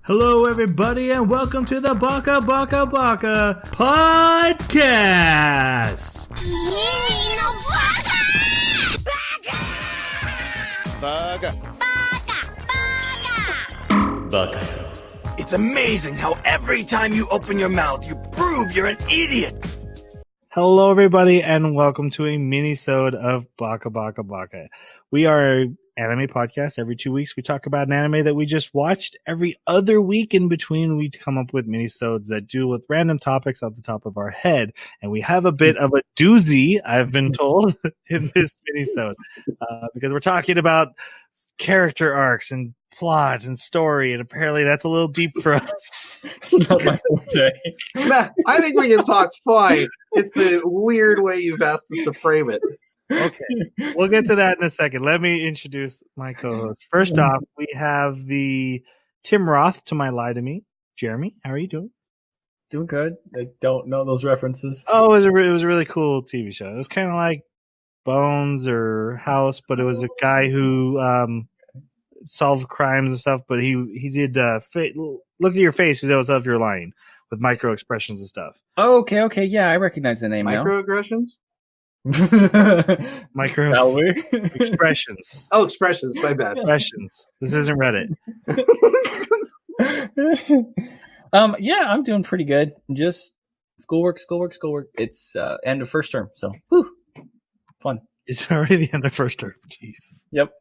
Hello, everybody, and welcome to the Baka podcast. Baka. It's amazing how every time you open your mouth, you prove you're an idiot. Hello, everybody, and welcome to a mini-sode of Baka. We are an anime podcast. Every 2 weeks, we talk about an anime that we just watched. Every other week in between, we come up with mini-sodes that deal with random topics off the top of our head. And we have a bit of a doozy, I've been told, in this mini-sode. Because we're talking about character arcs and plot and story, and apparently that's a little deep for us. It's not my forte. I think we can talk fine. It's the weird way you've asked us to frame it. Okay, we'll get to that in a second. Let me introduce my co-host. First off, we have the Tim Roth to my lie to me. Jeremy, how are you doing? Doing good. I don't know those references. Oh, it was a really cool TV show. It was kind of like Bones or House, but it was a guy who solved crimes and stuff. But he did look at your face because that was if you're lying with micro expressions and stuff. Oh, okay. Yeah, I recognize the name Microaggressions? Micro expressions. Oh, expressions. My bad. Expressions. This isn't Reddit. Yeah, I'm doing pretty good. Just schoolwork. It's end of first term, so fun. It's already the end of first term. Jesus. Yep.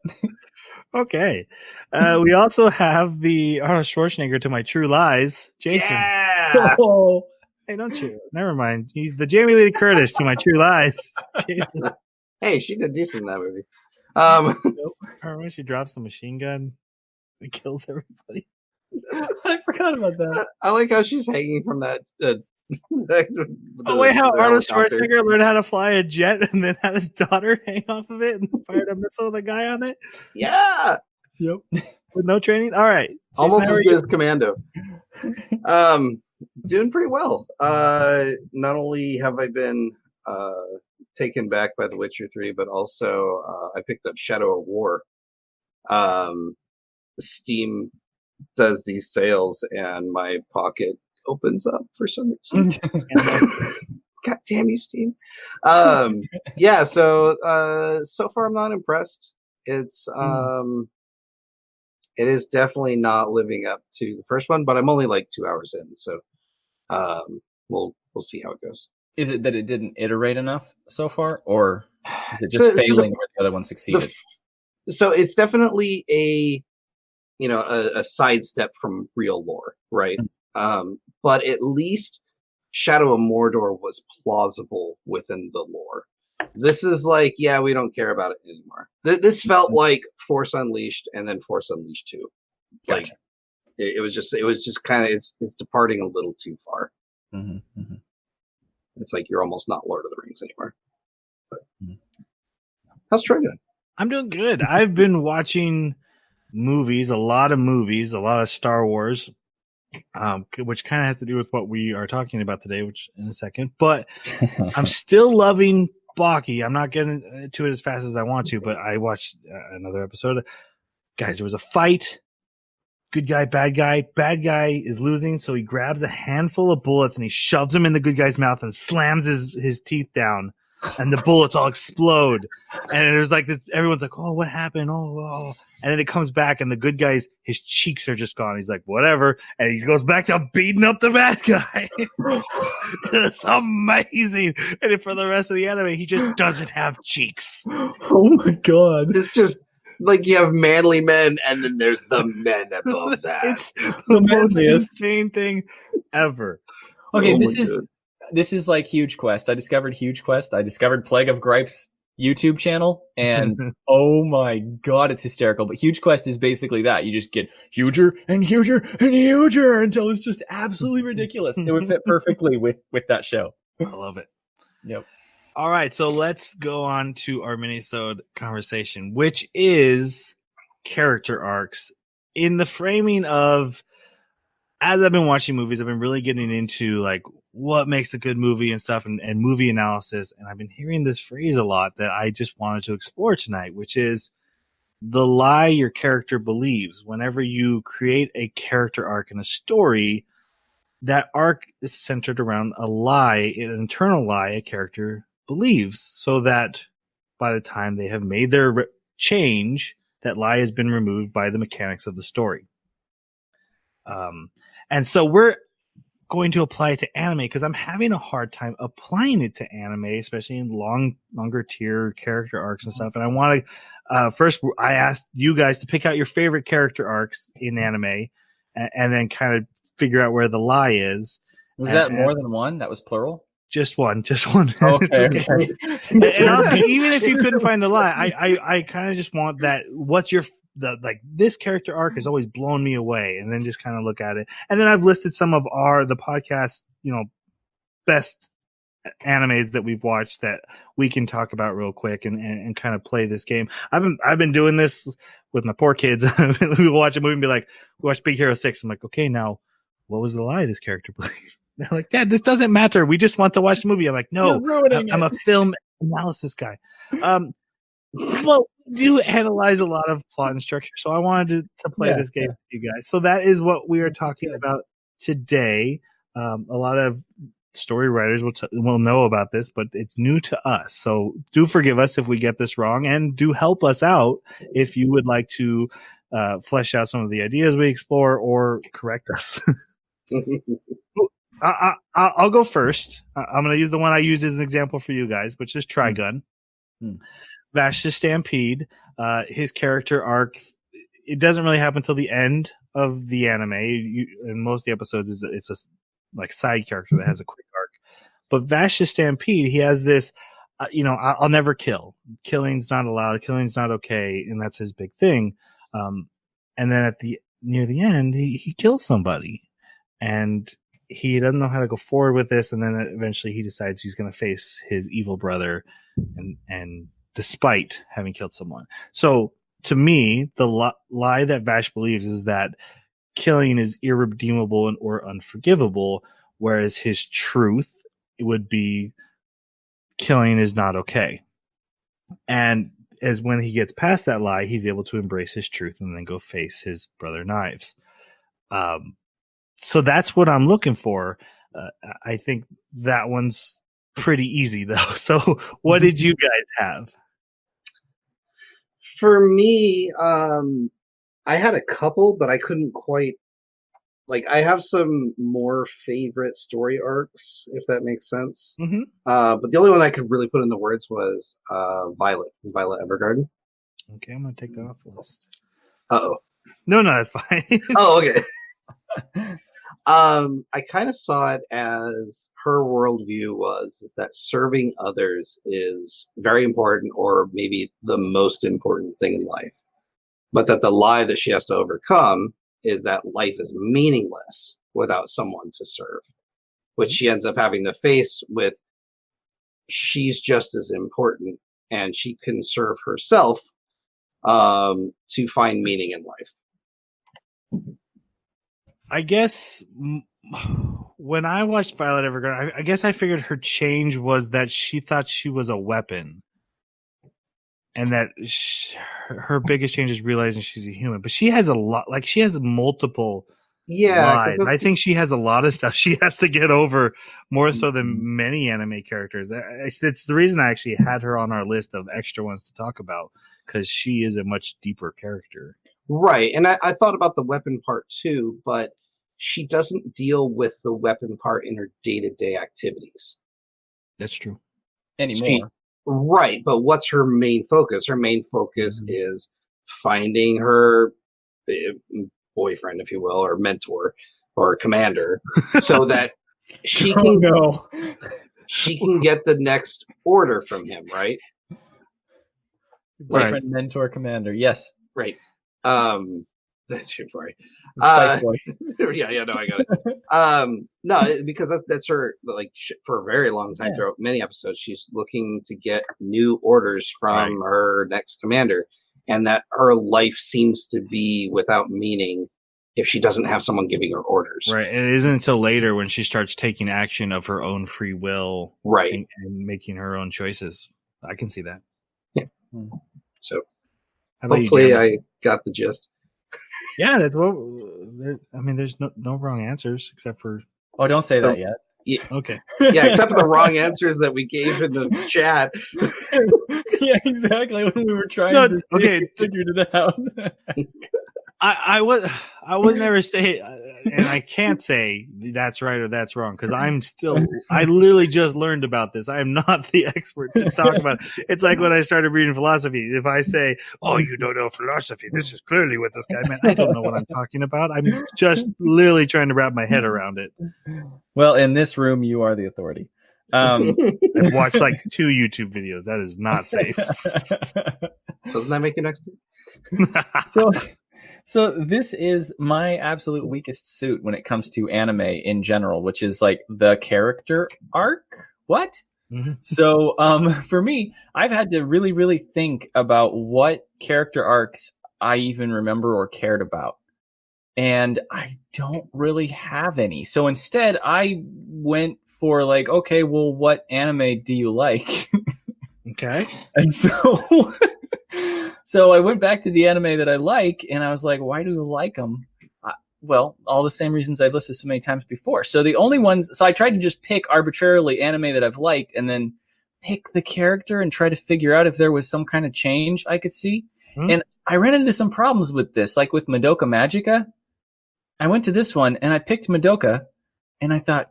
Okay. We also have the Arnold Schwarzenegger to my true lies, Jason. Yeah! Oh. Hey, don't you? Never mind. He's the Jamie Lee Curtis to my true lies, Jason. Hey, she did decent in that movie. Or when she drops the machine gun and kills everybody. I forgot about that. I like how she's hanging from that. Oh, wait, how Arnold Schwarzenegger learned how to fly a jet and then had his daughter hang off of it and fired a missile with a guy on it? Yeah! Yep. With no training? All right. Jason, Almost as good as Commando. Doing pretty well. Not only have I been taken back by The Witcher 3, but also I picked up Shadow of War. Steam does these sales, and my pocket opens up for some reason. God damn you, Steam. Yeah, so far I'm not impressed. It's it is definitely not living up to the first one, but I'm only like 2 hours in, so we'll see how it goes. Is it that it didn't iterate enough so far, or is it just failing where the other one succeeded? So it's definitely a sidestep from real lore, right? But at least Shadow of Mordor was plausible within the lore. This is like, yeah, we don't care about it anymore. This felt like Force Unleashed and then Force Unleashed 2. Like, Gotcha. it was just kind of, it's departing a little too far. Mm-hmm. It's like you're almost not Lord of the Rings anymore. But how's Troy doing? I'm doing good. I've been watching movies, a lot of Star Wars, which kind of has to do with what we are talking about today, which in a second. But I'm still loving Baki. I'm not getting to it as fast as I want to, but I watched another episode. Guys, there was a fight. Good guy, bad guy. Bad guy is losing, so he grabs a handful of bullets and he shoves them in the good guy's mouth and slams his teeth down, and the bullets all explode. And there's like this, everyone's like, "Oh, what happened? Oh!" And then it comes back, and the good guy's his cheeks are just gone. He's like, "Whatever," and he goes back to beating up the bad guy. It's amazing. And for the rest of the anime, he just doesn't have cheeks. Oh my god! It's just like you have manly men, and then there's the men above that. It's the most insane thing ever. Okay, this is like Huge Quest. I discovered Huge Quest. I discovered Plague of Gripes YouTube channel, and oh my god, it's hysterical. But Huge Quest is basically that. You just get huger and huger and huger until it's just absolutely ridiculous. It would fit perfectly with that show. I love it. Yep. All right, so let's go on to our minisode conversation, which is character arcs in the framing of, as I've been watching movies, I've been really getting into like what makes a good movie and stuff, and movie analysis. And I've been hearing this phrase a lot that I just wanted to explore tonight, which is the lie your character believes. Whenever you create a character arc in a story, that arc is centered around a lie, an internal lie a character believes, so that by the time they have made their change, that lie has been removed by the mechanics of the story. And so we're going to apply it to anime because I'm having a hard time applying it to anime, especially in longer tier character arcs and stuff. And I want to first, I asked you guys to pick out your favorite character arcs in anime, and then kind of figure out where the lie is. Was that more than one? That was plural? Just one. Okay. And also, even if you couldn't find the lie, I kind of just want that. What's this character arc has always blown me away, and then just kind of look at it. And then I've listed some of the podcast, best animes that we've watched that we can talk about real quick and kind of play this game. I've been doing this with my poor kids. We watch a movie and be like, we watch Big Hero 6. I'm like, okay, now what was the lie this character believed? They're like, Dad, this doesn't matter. We just want to watch the movie. I'm like, no, I'm a film analysis guy. Well, we do analyze a lot of plot and structure, so I wanted to play this game with you guys. So that is what we are talking about today. A lot of story writers will know about this, but it's new to us. So do forgive us if we get this wrong, and do help us out if you would like to flesh out some of the ideas we explore or correct us. I'll go first. I'm going to use the one I used as an example for you guys, which is Trigun. Vash's Stampede. His character arc, it doesn't really happen until the end of the anime. In most of the episodes, it's a side character that has a quick arc. But Vash's Stampede, he has this, I'll never kill. Killing's not allowed. Killing's not okay, and that's his big thing. And then near the end, he kills somebody, and he doesn't know how to go forward with this. And then eventually, he decides he's going to face his evil brother, and despite having killed someone. So to me, the lie that Vash believes is that killing is irredeemable or unforgivable, whereas his truth would be killing is not okay. And as when he gets past that lie, he's able to embrace his truth and then go face his brother Knives. So that's what I'm looking for. I think that one's pretty easy though. So what did you guys have? For me, I had a couple, but I couldn't quite. I have some more favorite story arcs, if that makes sense. Mm-hmm. But the only one I could really put in the words was Violet Evergarden. Okay, I'm going to take that off the list. Uh-oh. No, that's fine. Oh, okay. I kind of saw it as her worldview is that serving others is very important, or maybe the most important thing in life. But that the lie that she has to overcome is that life is meaningless without someone to serve, which she ends up having to face with. She's just as important, and she can serve herself to find meaning in life. I guess when I watched Violet Evergarden, I guess I figured her change was that she thought she was a weapon, and that her biggest change is realizing she's a human. But she has a lot, she has multiple lies. I think she has a lot of stuff she has to get over, more so than many anime characters. It's the reason I actually had her on our list of extra ones to talk about, because she is a much deeper character. Right, and I thought about the weapon part too, but she doesn't deal with the weapon part in her day-to-day activities. That's true. Anymore. Right, but what's her main focus? Her main focus is finding her boyfriend, if you will, or mentor, or commander, so that she can she can get the next order from him, right? Boyfriend, mentor, commander. Yes. Right. That's your story. Yeah, no, I got it. No, because that's her. For a very long time, throughout many episodes, she's looking to get new orders from her next commander, and that her life seems to be without meaning if she doesn't have someone giving her orders. Right, and it isn't until later when she starts taking action of her own free will, right, and making her own choices. I can see that. Yeah. So. How about Hopefully, you, Jeremy? I got the gist. Yeah, that's what. I mean, there's no wrong answers except for. Oh, don't say So, that yet. yeah, Okay. yeah, except for the wrong answers that we gave in the chat. Yeah, exactly. When we were trying No, to see okay. if we figured it out. I was never say, and I can't say that's right or that's wrong because I literally just learned about this. I am not the expert to talk about it. It's like when I started reading philosophy. If I say, "Oh, you don't know philosophy," this is clearly what this guy meant. I don't know what I'm talking about. I'm just literally trying to wrap my head around it. Well, in this room, you are the authority. I've watched like 2 YouTube videos. That is not safe. Doesn't that make an expert? So this is my absolute weakest suit when it comes to anime in general, which is like the character arc. What? Mm-hmm. So for me, I've had to really, really think about what character arcs I even remember or cared about. And I don't really have any. So instead, I went for like, okay, well, what anime do you like? Okay. And so I went back to the anime that I like, and I was like, why do you like them? Well, all the same reasons I've listed so many times before. So the only ones, so I tried to just pick arbitrarily anime that I've liked and then pick the character and try to figure out if there was some kind of change I could see. Hmm. And I ran into some problems with this, like with Madoka Magica. I went to this one and I picked Madoka and I thought,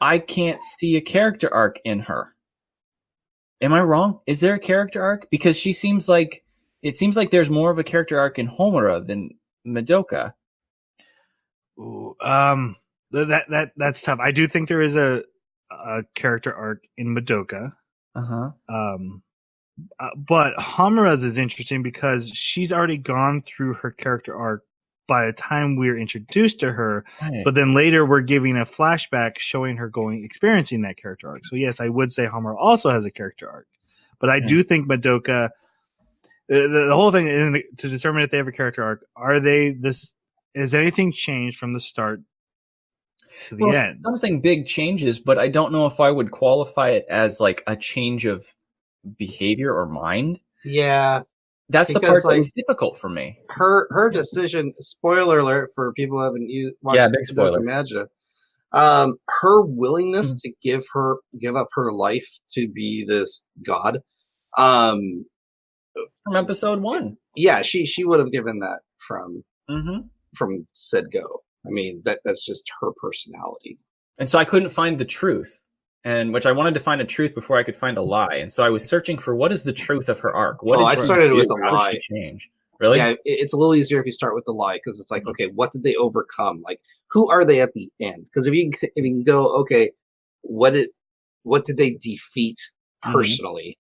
I can't see a character arc in her. Am I wrong? Is there a character arc? Because it seems like there's more of a character arc in Homura than Madoka. Ooh, that's tough. I do think there is a character arc in Madoka. Uh-huh. But Homura's is interesting because she's already gone through her character arc by the time we're introduced to her, Right. but then later we're giving a flashback showing her experiencing that character arc. So yes, I would say Homura also has a character arc, but I do think Madoka, the whole thing is to determine if they have a character arc. Are they this? Has anything changed from the start to the end? Something big changes, but I don't know if I would qualify it as like a change of behavior or mind. Yeah. That's the part that was difficult for me. Her decision, spoiler alert for people who haven't watched big spoiler. Magic, her willingness to give up her life to be this god, from episode 1. Yeah, she would have given that from said go. I mean, that's just her personality. And so I couldn't find the truth. And which I wanted to find a truth before I could find a lie. And so I was searching for what is the truth of her arc. I started with a lie. Did she change? Really? Yeah, it's a little easier if you start with the lie because it's like, okay, what did they overcome? Like, who are they at the end? Because if you can go, okay, what did they defeat personally?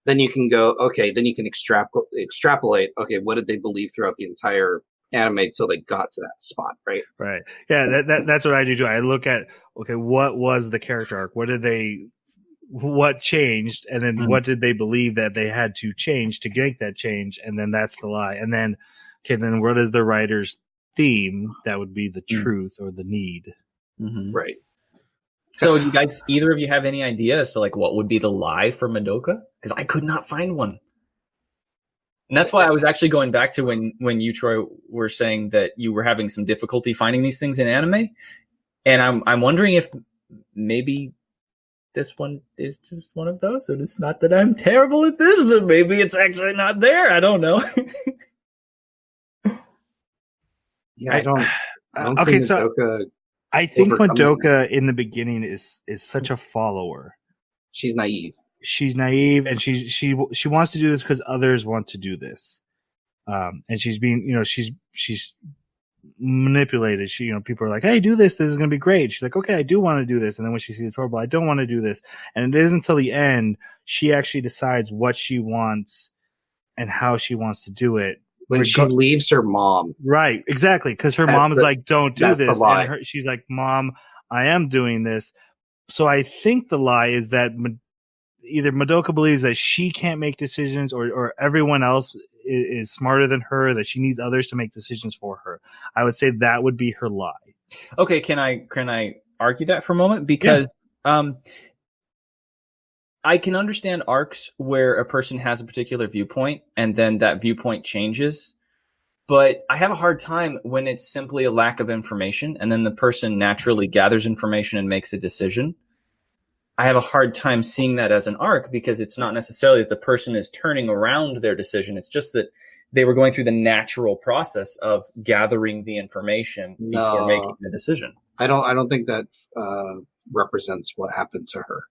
Then you can go, okay, then you can extrapolate. Okay, what did they believe throughout the entire anime till they got to that spot, right? Right. Yeah, that's what I do too. I look at, okay, what was the character arc? What changed? And then what did they believe that they had to change to make that change? And then that's the lie. And then, okay, then what is the writer's theme? That would be the truth or the need. Right. So do you guys, either of you have any idea as to like what would be the lie for Madoka? Because I could not find one. And that's why I was actually going back to when you, Troy, were saying that you were having some difficulty finding these things in anime. And I'm wondering if maybe this one is just one of those. And it's not that I'm terrible at this, but maybe it's actually not there. I don't know. Yeah, I don't okay, think so Madoka I think Madoka in the beginning is such a follower. She's naive. She's naive, and she wants to do this because others want to do this, and she's being, she's manipulated. People are like, "Hey, do this. This is going to be great." She's like, "Okay, I do want to do this," and then when she sees it's horrible, I don't want to do this. And it isn't until the end she actually decides what she wants and how she wants to do it. When she leaves her mom, right? Exactly, because her mom is like, "Don't do this," and she's like, "Mom, I am doing this." So I think the lie is that either Madoka believes that she can't make decisions or everyone else is smarter than her, that she needs others to make decisions for her. I would say that would be her lie. Okay, can I argue that for a moment? Because I can understand arcs where a person has a particular viewpoint and then that viewpoint changes. But I have a hard time when it's simply a lack of information and then the person naturally gathers information and makes a decision. I have a hard time seeing that as an arc because it's not necessarily that the person is turning around their decision. It's just that they were going through the natural process of gathering the information before making the decision. I don't think that represents what happened to her.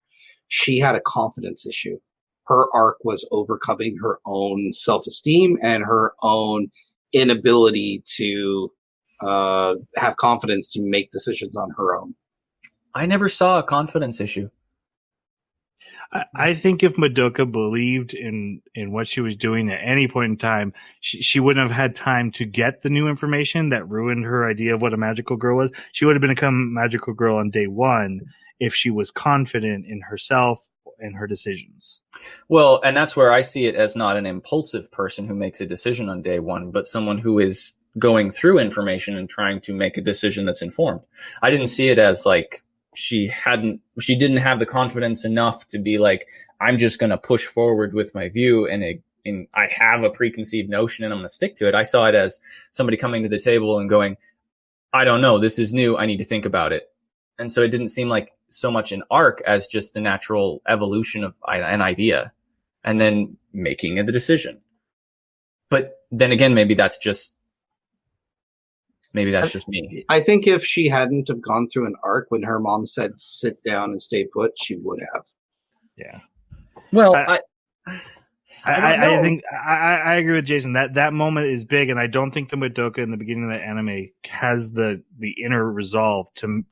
She had a confidence issue. Her arc was overcoming her own self-esteem and her own inability to have confidence to make decisions on her own. I never saw a confidence issue. I think if Madoka believed in what she was doing at any point in time, she wouldn't have had time to get the new information that ruined her idea of what a magical girl was. She would have become a magical girl on day one if she was confident in herself and her decisions. Well, and that's where I see it as not an impulsive person who makes a decision on day one, but someone who is going through information and trying to make a decision that's informed. I didn't see it as like she didn't have the confidence enough to be like, I'm just going to push forward with my view and I have a preconceived notion and I'm going to stick to it. I saw it as somebody coming to the table and going, I don't know, this is new, I need to think about it. And so it didn't seem like so much an arc as just the natural evolution of an idea and then making the decision. But then again, maybe that's just me. I think if she hadn't have gone through an arc when her mom said sit down and stay put, she would have. Yeah. Well, I think I agree with Jason. That moment is big, and I don't think the Madoka in the beginning of the anime has the inner resolve to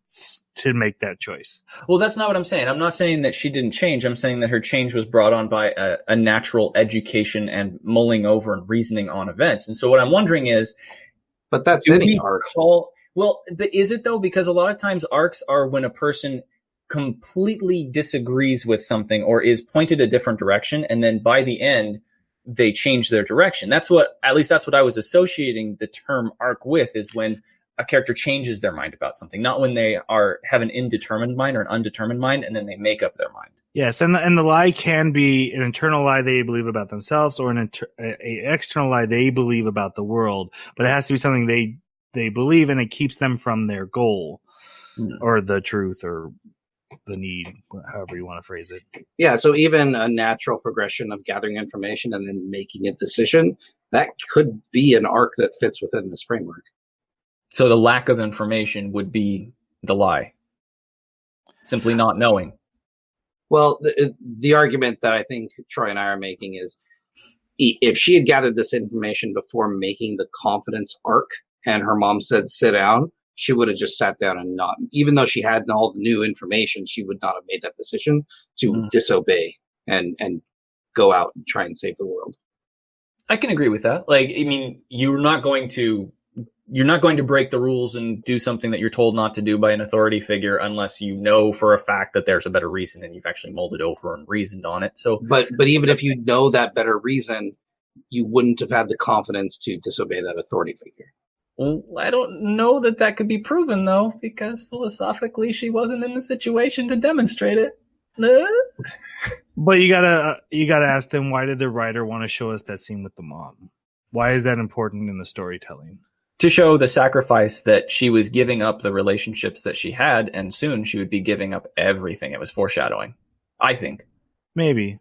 make that choice. Well, that's not what I'm saying. I'm not saying that she didn't change. I'm saying that her change was brought on by a natural education and mulling over and reasoning on events. And so what I'm wondering is, but that's any arc. Well, but is it though? Because a lot of times arcs are when a person completely disagrees with something or is pointed a different direction, and then by the end they change their direction. That's what I was associating the term arc with, is when a character changes their mind about something, not when they have an indeterminate mind or an undetermined mind and then they make up their mind. Yes, and the lie can be an internal lie they believe about themselves or an external lie they believe about the world, but it has to be something they believe and it keeps them from their goal or the truth or the need, however you want to phrase it. Yeah, so even a natural progression of gathering information and then making a decision, that could be an arc that fits within this framework. So the lack of information would be the lie. Simply not knowing. Well, the argument that I think Troy and I are making is if she had gathered this information before making the confidence arc and her mom said sit down, she would have just sat down and not, even though she had all the new information, she would not have made that decision to disobey and go out and try and save the world. I can agree with that. Like, I mean, you're not going to break the rules and do something that you're told not to do by an authority figure unless you know for a fact that there's a better reason and you've actually mulled it over and reasoned on it. So, but even if you know that better reason, you wouldn't have had the confidence to disobey that authority figure. Well, I don't know that could be proven though, because philosophically she wasn't in the situation to demonstrate it. But you gotta ask them, why did the writer want to show us that scene with the mom? Why is that important in the storytelling? To show the sacrifice that she was giving up the relationships that she had, and soon she would be giving up everything. It was foreshadowing, I think. Maybe.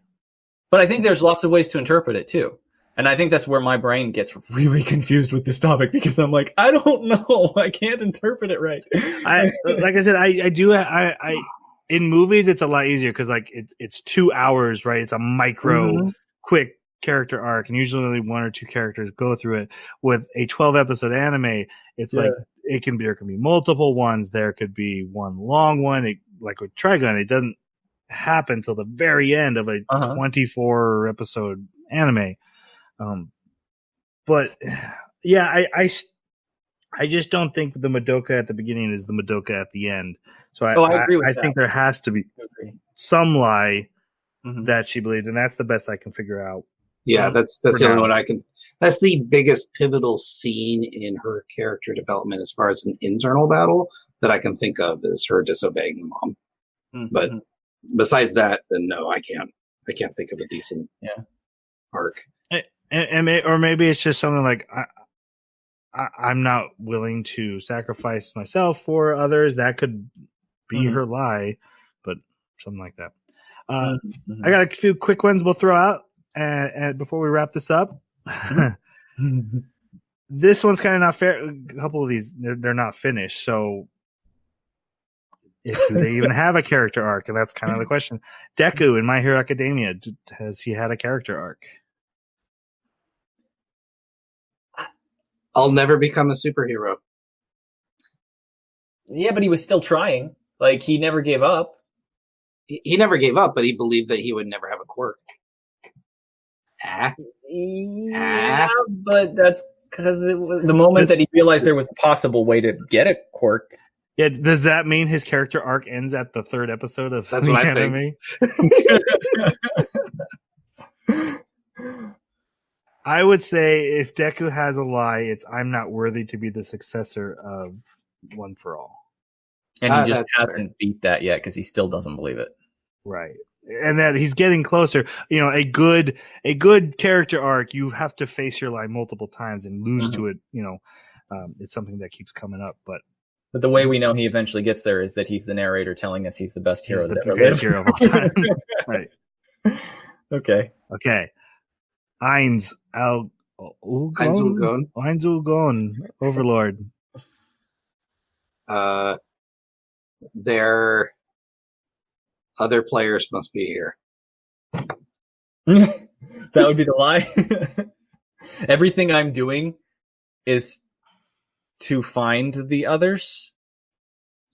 But I think there's lots of ways to interpret it too. And I think that's where my brain gets really confused with this topic, because I'm like, I don't know. I can't interpret it right. Like I said, I in movies, it's a lot easier because like it's 2 hours, right? It's a micro, quick character arc, and usually only one or two characters go through it. With a 12 episode anime, it's like there can be multiple ones. There could be one long one. Like with Trigun, it doesn't happen till the very end of a 24 episode anime. But yeah, I just don't think the Madoka at the beginning is the Madoka at the end. So I agree with that. I think there has to be some lie that she believes, and that's the best I can figure out. Yeah, that's the only one I can. That's the biggest pivotal scene in her character development as far as an internal battle that I can think of, is her disobeying the mom. But besides that, then no, I can't think of a decent arc. Or maybe it's just something like I'm not willing to sacrifice myself for others. That could be her lie, but something like that. I got a few quick ones we'll throw out and before we wrap this up. This one's kind of not fair. A couple of these, they're not finished. So do they even have a character arc? And that's kind of the question. Deku in My Hero Academia, has he had a character arc? I'll never become a superhero. Yeah, but he was still trying. Like, he never gave up. He never gave up, but he believed that he would never have a quirk. Yeah, but that's because the moment that he realized there was a possible way to get a quirk. Yeah, does that mean his character arc ends at the 3rd episode of That's the what anime? I think. I would say if Deku has a lie, it's I'm not worthy to be the successor of One for All. And he just hasn't beat that yet because he still doesn't believe it. Right. And that he's getting closer. You know, a good character arc, you have to face your lie multiple times and lose to it. You know, it's something that keeps coming up. But the way we know he eventually gets there is that he's the narrator telling us he's the best hero that ever best lived. hero of all time. Right. Okay. Ainz Ulgon, Overlord. Their other players must be here. That would be the lie. Everything I'm doing is to find the others.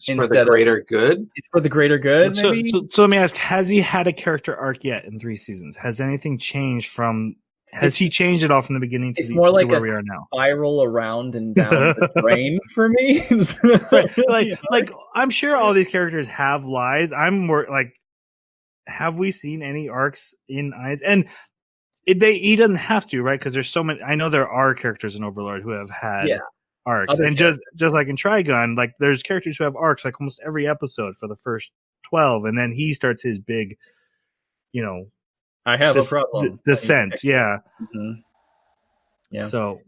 For the greater good? It's for the greater good, maybe? So let me ask, has he had a character arc yet in 3 seasons? Has anything changed from... Has he changed it all from the beginning to, more like where we are now? Spiral around and down the drain for me. Right. Like, I'm sure all these characters have lies. I'm more like, have we seen any arcs in Ainz? And he doesn't have to, right? Because there's so many. I know there are characters in Overlord who have had arcs, other and just like in Trigun, like there's characters who have arcs like almost every episode for the first 12, and then he starts his big, you know. I have a problem. Descent, yeah. Mm-hmm. Yeah. So,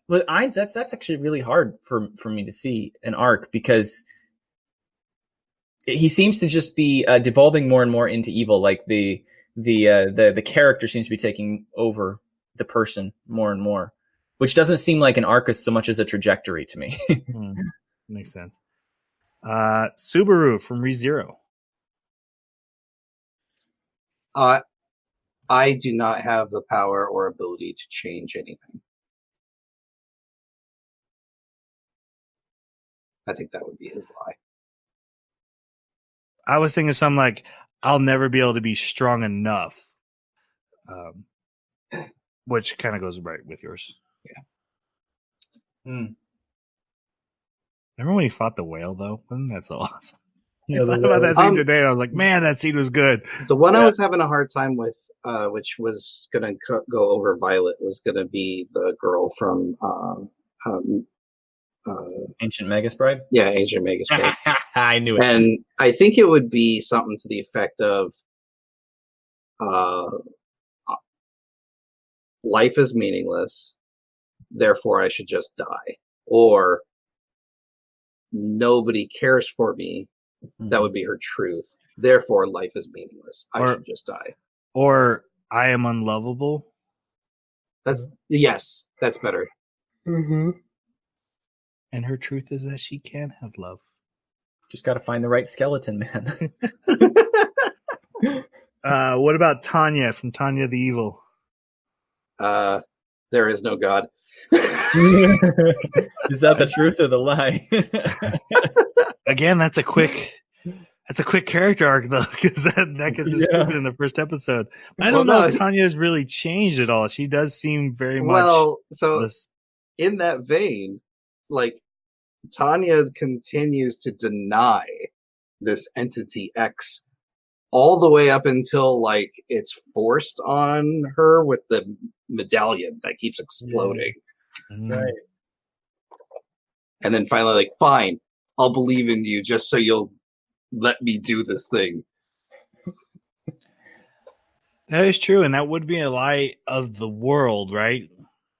but Ainz, that's actually really hard for me to see an arc because he seems to just be devolving more and more into evil. Like the character seems to be taking over the person more and more, which doesn't seem like an arc so much as a trajectory to me. Makes sense. Subaru from ReZero. I do not have the power or ability to change anything. I think that would be his lie. I was thinking something like, I'll never be able to be strong enough. Which kind of goes right with yours. Yeah. Remember when he fought the whale, though? Wasn't that so awesome? Yeah, I thought about that scene today, and I was like, man, that scene was good. The one I was having a hard time with, which was going to go over Violet, was going to be the girl from Ancient Magus Bride? Yeah, Ancient Magus Bride. I knew it. And I think it would be something to the effect of life is meaningless, therefore I should just die. Or nobody cares for me. That would be her truth. Therefore, life is meaningless. I should just die. Or I am unlovable. That's better. Mm-hmm. And her truth is that she can have love. Just got to find the right skeleton, man. What about Tanya from Tanya the Evil? There is no God. Is that the truth or the lie? Again, that's a quick character arc though, because that gets proven in the first episode. I don't know if Tanya has really changed at all. She does seem very much in that vein, like Tanya continues to deny this entity X all the way up until like it's forced on her with the medallion that keeps exploding. That's right. And then finally, like, fine, I'll believe in you just so you'll let me do this thing. That is true, and that would be a lie of the world, right?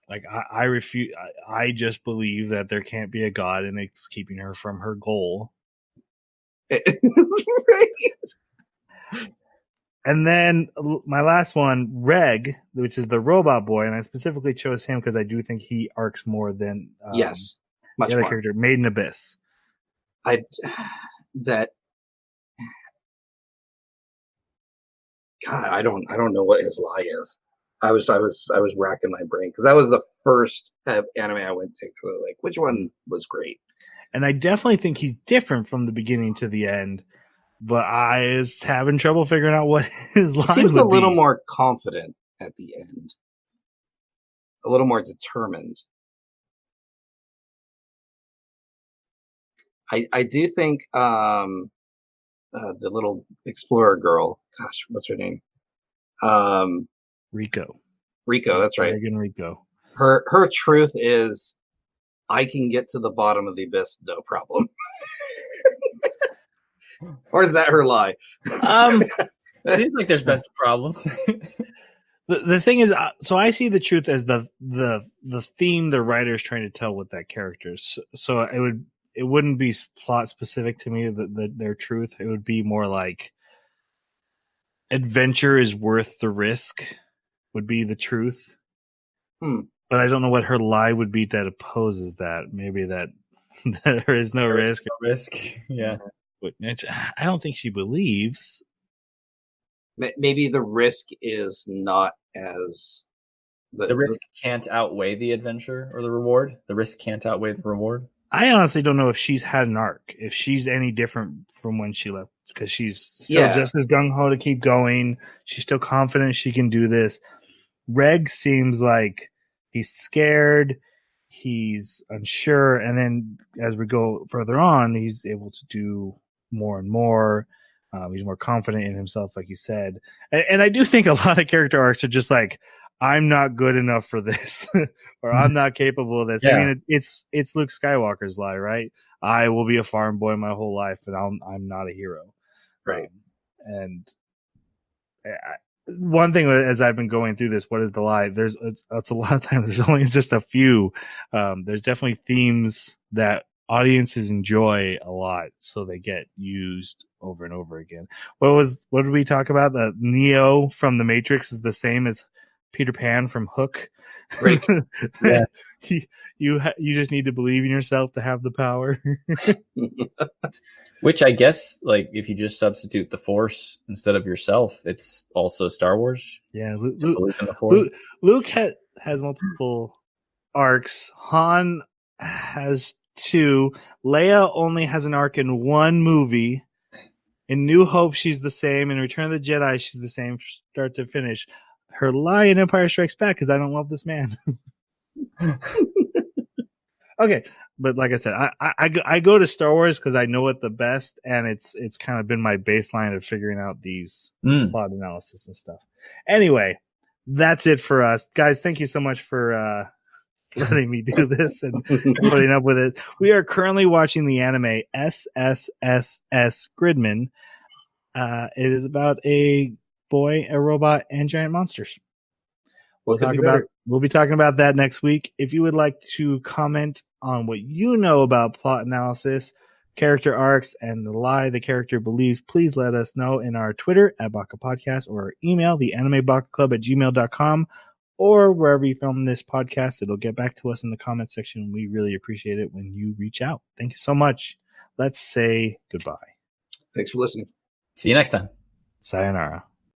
Like I refuse. I just believe that there can't be a God, and it's keeping her from her goal. Right? And then my last one, Reg, which is the robot boy, and I specifically chose him because I do think he arcs more than Yes, much the other more. character, Maiden Abyss. God, I don't know what his lie is. I was racking my brain because that was the first anime I went to. Like, which one was great? And I definitely think he's different from the beginning to the end, but I was having trouble figuring out what his line He seems would a little be. more confident at the end, a little more determined. I do think the little explorer girl, gosh, what's her name? Rico, that's right. Megan Rico. Her truth is, I can get to the bottom of the abyss, no problem. Or is that her lie? Seems like there's been some problems. The thing is, so I see the truth as the theme the writer is trying to tell with that character. So it wouldn't be plot specific to me, their truth. It would be more like adventure is worth the risk would be the truth. But I don't know what her lie would be that opposes that. Maybe that there is no risk. No risk. Yeah. I don't think she believes. Maybe the risk is not as the risk can't outweigh the adventure or the reward. The risk can't outweigh the reward. I honestly don't know if she's had an arc, if she's any different from when she left, because she's still just as gung-ho to keep going. She's still confident she can do this. Reg seems like he's scared, he's unsure, and then as we go further on, he's able to do more and more. He's more confident in himself, like you said. And I do think a lot of character arcs are just like, I'm not good enough for this, or I'm not capable of this. Yeah. I mean, it's Luke Skywalker's lie, right? I will be a farm boy my whole life, and I'm not a hero, right? One thing as I've been going through this, what is the lie? It's a lot of times. There's only just a few. There's definitely themes that audiences enjoy a lot, so they get used over and over again. What did we talk about? The Neo from the Matrix is the same as Peter Pan from Hook. Right. Yeah. You just need to believe in yourself to have the power. Which I guess, like, if you just substitute the Force instead of yourself, it's also Star Wars. Yeah, Luke has multiple arcs. Han has 2. Leia only has an arc in 1 movie. In New Hope, she's the same. In Return of the Jedi, she's the same start to finish. Her lie in Empire Strikes Back is I don't love this man. Okay, but like I said, I go to Star Wars because I know it the best, and it's kind of been my baseline of figuring out these plot analysis and stuff. Anyway, that's it for us, guys. Thank you so much for letting me do this and putting up with it. We are currently watching the anime SSSS.Gridman. It is about a boy, a robot, and giant monsters. We'll be talking about that next week. If you would like to comment on what you know about plot analysis, character arcs, and the lie the character believes, please let us know in our Twitter at Baka Podcast, or email theanimebakaclub@gmail.com, or wherever you film this podcast. It'll get back to us in the comment section. We really appreciate it when you reach out. Thank you so much. Let's say goodbye. Thanks for listening. See you next time. Sayonara.